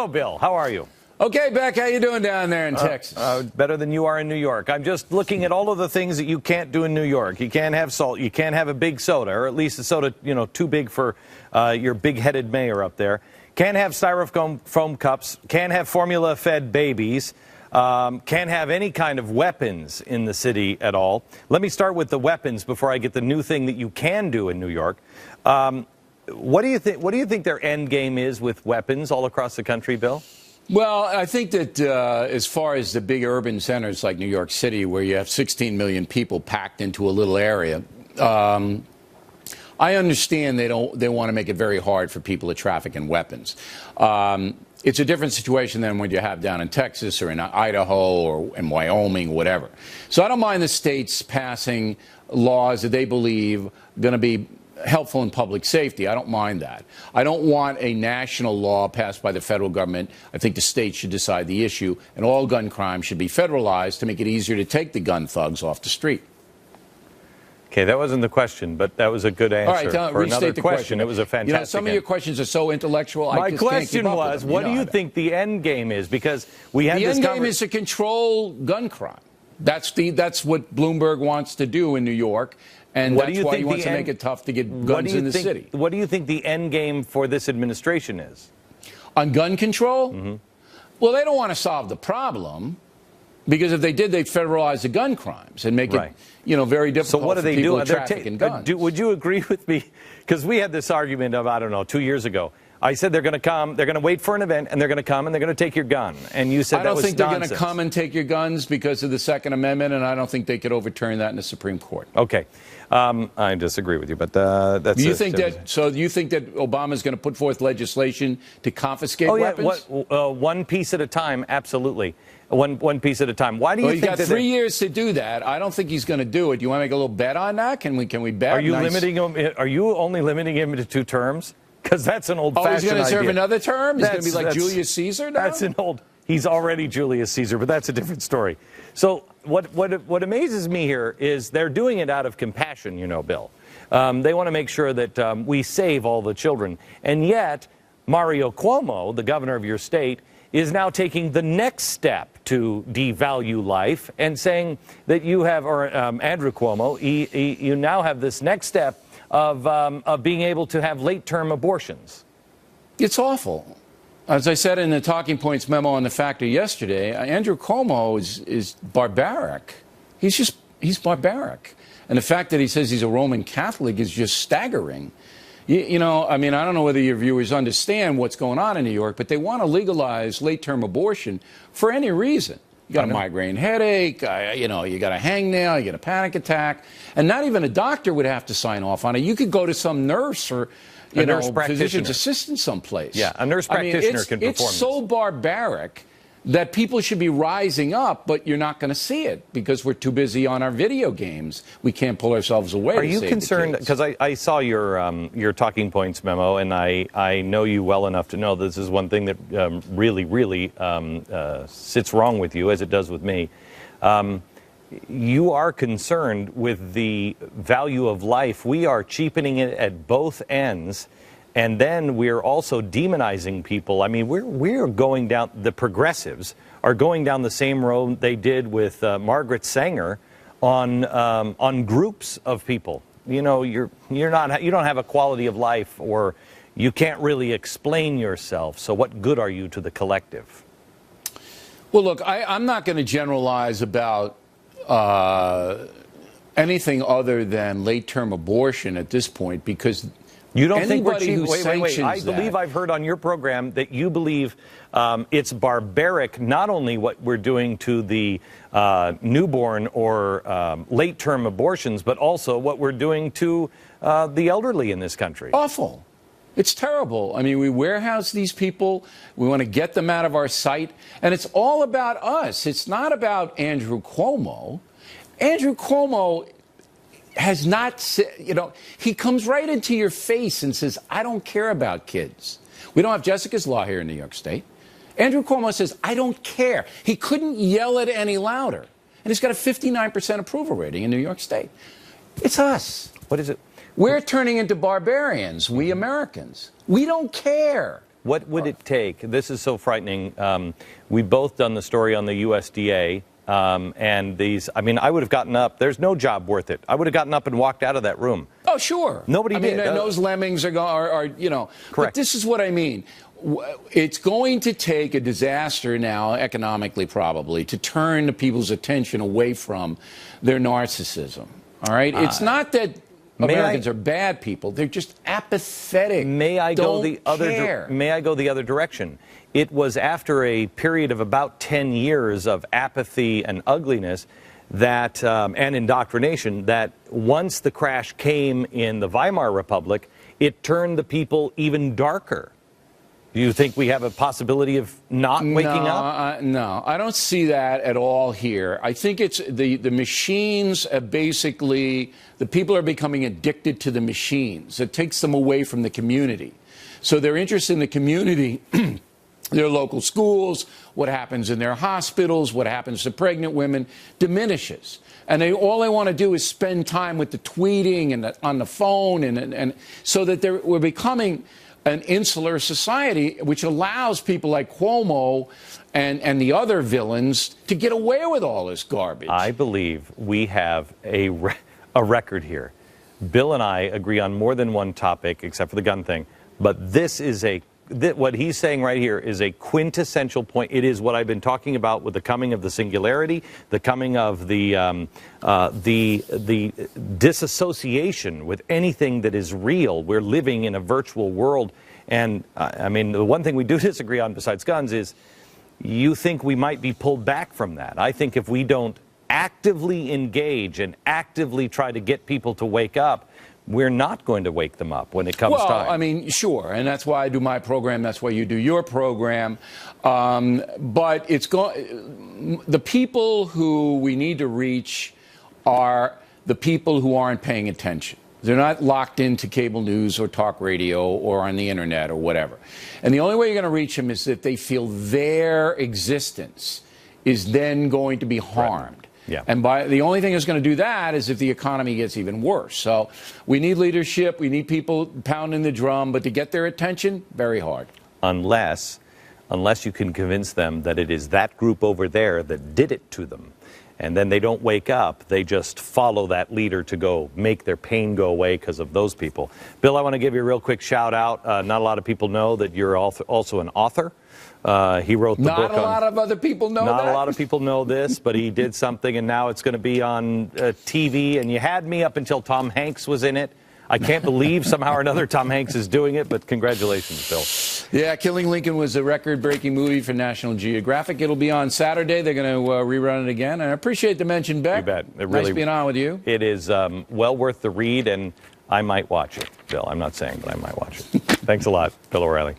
Bill. How are you? Okay, Beck, how you doing down there in Texas? Better than you are in New York. I'm just looking at all of the things that you can't do in New York. You can't have salt. You can't have a big soda, or at least a soda, too big for your big-headed mayor up there. Can't have styrofoam foam cups. Can't have formula-fed babies. Can't have any kind of weapons in the city at all. Let me start with the weapons before I get the new thing that you can do in New York. What do you think? What do you think their end game is with weapons all across the country, Bill? Well, I think that as far as the big urban centers like New York City, where you have 16 million people packed into a little area, I understand they want to make it very hard for people to traffic in weapons. It's a different situation than what you have down in Texas or in Idaho or in Wyoming, whatever. So I don't mind the states passing laws that they believe are going to be helpful in public safety. I don't mind that. I don't want a national law passed by the federal government. I think the states should decide the issue, and all gun crime should be federalized to make it easier to take the gun thugs off the street. Okay, that wasn't the question, but that was a good answer. All right, for restate another the question. It was a fantastic some of your questions are so intellectual. My question was, what do you think the end game is? Because we had this end game is to control gun crime. That's what Bloomberg wants to do in New York. And that's why he wants to make it tough to get guns in the city. What do you think the end game for this administration is? On gun control? Mm-hmm. Well, they don't want to solve the problem, because if they did, they'd federalize the gun crimes and make it, very difficult. So what do they do? They're taking guns. Would you agree with me? Because we had this argument of, I don't know, 2 years ago. I said they're going to come, they're going to wait for an event, and they're going to come, and they're going to take your gun. And you said that was nonsense. I don't think they're going to come and take your guns because of the Second Amendment, and I don't think they could overturn that in the Supreme Court. Okay. I disagree with you, but that's... Do you think that Obama's going to put forth legislation to confiscate weapons? One piece at a time, absolutely. One piece at a time. Why do you think that... He's got 3 years to do that. I don't think he's going to do it. Do you want to make a little bet on that? Can we bet? Are you limiting him? Are you only limiting him to 2 terms? Because that's an old-fashioned idea. Oh, he's going to serve another term? He's going to be like Julius Caesar now? That's an old... He's already Julius Caesar, but that's a different story. So what amazes me here is they're doing it out of compassion, Bill. They want to make sure that we save all the children. And yet, Mario Cuomo, the governor of your state, is now taking the next step to devalue life and saying that you have, or Andrew Cuomo, you now have this next step of being able to have late-term abortions. It's awful. As I said in the Talking Points memo on the Factor yesterday, Andrew Cuomo is barbaric. He's barbaric. And the fact that he says he's a Roman Catholic is just staggering. I don't know whether your viewers understand what's going on in New York, but they want to legalize late-term abortion for any reason. You got a migraine headache, you got a hangnail, you get a panic attack, and not even a doctor would have to sign off on it. You could go to some nurse or physician's assistant someplace. Yeah, a nurse practitioner can perform It's so barbaric that people should be rising up, but you're not going to see it because we're too busy on our video games. We can't pull ourselves away. Are you concerned? Because I saw your Talking Points memo, and I know you well enough to know this is one thing that really sits wrong with you, as it does with me. You are concerned with the value of life. We are cheapening it at both ends. And then we're also demonizing people. I mean, we're going down, the progressives are going down the same road they did with Margaret Sanger on groups of people. You don't have a quality of life, or you can't really explain yourself. So what good are you to the collective? Well, look, I'm not going to generalize about anything other than late-term abortion at this point, because you don't think we're cheating? Wait. I believe I've heard on your program that you believe it's barbaric, not only what we're doing to the newborn or late-term abortions, but also what we're doing to the elderly in this country. Awful. It's terrible. I mean, we warehouse these people. We want to get them out of our sight. And it's all about us. It's not about Andrew Cuomo. Andrew Cuomo has not, he comes right into your face and says, I don't care about kids. We don't have Jessica's Law here in New York State. Andrew Cuomo says, I don't care. He couldn't yell it any louder. And he's got a 59% approval rating in New York State. It's us. What is it? We're turning into barbarians, we Americans. We don't care. What would it take? This is so frightening. We've both done the story on the USDA. And these, I mean, I would have gotten up. There's no job worth it. I would have gotten up and walked out of that room. Oh, sure. Nobody did. I mean, those lemmings are, you know. Correct. But this is what I mean. It's going to take a disaster now, economically probably, to turn the people's attention away from their narcissism. All right? It's not that Americans are bad people. They're just apathetic. May I go the other direction? It was after a period of about 10 years of apathy and ugliness that, and indoctrination, that once the crash came in the Weimar Republic, it turned the people even darker. Do you think we have a possibility of not waking up? No, I don't see that at all here. I think it's the machines basically, the people are becoming addicted to the machines. It takes them away from the community. So their interest in the community, their local schools, what happens in their hospitals, what happens to pregnant women, diminishes. And all they want to do is spend time with the tweeting and on the phone, and so that we're becoming an insular society, which allows people like Cuomo and the other villains to get away with all this garbage. I believe we have a record here. Bill and I agree on more than one topic, except for the gun thing. But this is what he's saying right here is a quintessential point. It is what I've been talking about with the coming of the singularity, the coming of the disassociation with anything that is real. We're living in a virtual world. And I mean, the one thing we do disagree on besides guns is you think we might be pulled back from that. I think if we don't actively engage and actively try to get people to wake up, we're not going to wake them up when it comes time. Well, I mean, sure, and that's why I do my program. That's why you do your program. But the people who we need to reach are the people who aren't paying attention. They're not locked into cable news or talk radio or on the internet or whatever. And the only way you're going to reach them is if they feel their existence is then going to be harmed. Right. Yeah. And the only thing that's going to do that is if the economy gets even worse. So we need leadership. We need people pounding the drum. But to get their attention, very hard. Unless you can convince them that it is that group over there that did it to them. And then they don't wake up. They just follow that leader to go make their pain go away because of those people. Bill, I want to give you a real quick shout out. Not a lot of people know that you're also an author. He wrote the book. Not a lot of other people know that. Not a lot of people know this, but he did something, and now it's going to be on TV. And you had me up until Tom Hanks was in it. I can't believe somehow or another Tom Hanks is doing it, but congratulations, Bill. Yeah, Killing Lincoln was a record-breaking movie for National Geographic. It'll be on Saturday. They're going to rerun it again. And I appreciate the mention, Beck. You bet. Nice being on with you. It is well worth the read, and I might watch it, Bill. I'm not saying, but I might watch it. Thanks a lot, Bill O'Reilly.